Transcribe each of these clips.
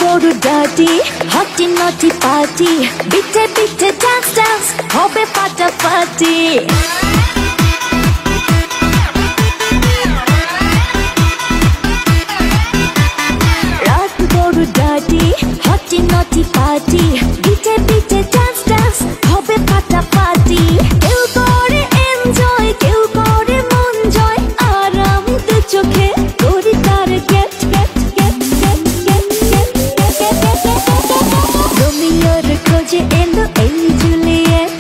বড় ডাটি হটি নটি পার্টি বিটে বিটে ডান্স ডান্স হবে ফাটাফাটি রাত বড় ডাটি হটি নটি পার্টি বিটে বিটে ডান্স ডান্স হবে ফাটাফাটি কেউ করে এনজয় কেউ করে মন জয় আরাম দু চোখে করি তার gate gate gate gate gate gate রোমিওর খোঁজে এলো এই জুলিয়েট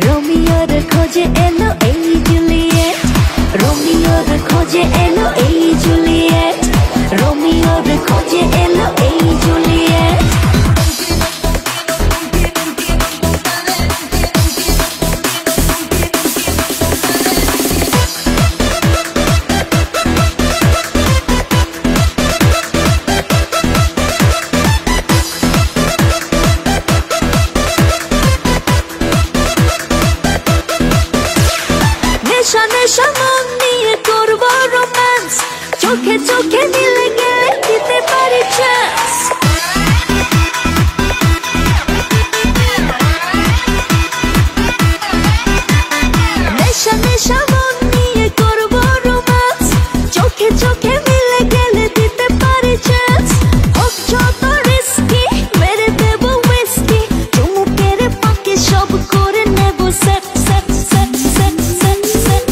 রোমিওর খোঁজে এলো এই জুলিয়েট রোমিওর খোঁজে এলো এই জুলিয়েট রোমিওর খোঁজে এলো এই জুলিয়েট নেশা নেশা মন নিয়ে করব রোম্যান্স চোখে চোখে মিলে গেলে দিতে পারি চান্স নেশা নেশা মন নিয়ে করব রোম্যান্স চোখে চোখে মিলে গেলে দিতে পারি চান্স হোক যত রিস্কি মেরে দেব উইস্কি চুমুকের পাকে সব করে নেব set set set set set set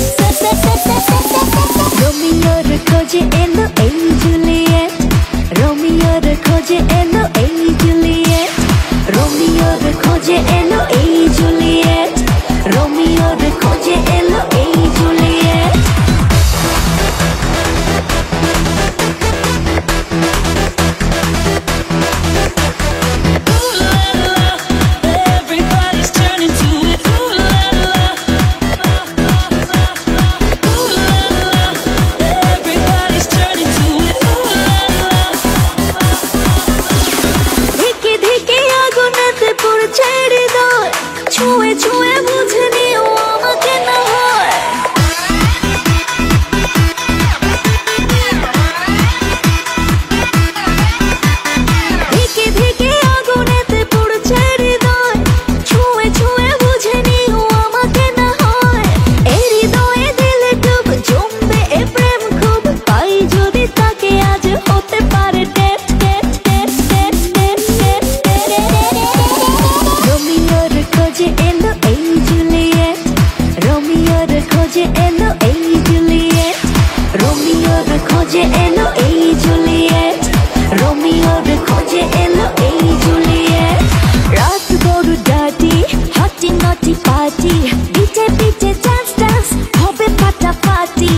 রোমিওর খোঁজে এলো এই জুলিয়েট রোমিওর খোঁজে এলো এই জুলিয়েট রোমিওর খোঁজে এলো এই জুলিয়েট রোমিওর খোঁজে এলো এই Juliet Everybody's turning to it. Ooh la la. Ooh la la. Everybody's turning to it. Ooh la la. ধিকে ধিকে আগুনেতে পড়ছে হৃদয় ছুঁয়ে ছুঁয়ে বুঝে নিও আমাকে না হয় ধিকে ধিকে আগুনেতে পড়ছে হৃদয় ছুঁয়ে ছুঁয়ে বুঝে নিও আমাকে না হয় এই হৃদয়ে দিলে ডুব জমবে এ প্রেম খুব পাই যদি তাকে আজ হতে পারে date date date date date date রোমিওর খোঁজে এলো এই জুলিয়েট রোমিওর খোঁজে এলো এই জুলিয়েট রোমিওর খোঁজে এলো এই জুলিয়েট রোমিওর খোঁজে এলো এই জুলিয়েট রাত বড় ডাটি হটি নটি পার্টি বিটে বিটে ডান্স ডান্স হবে ফাটাফাটি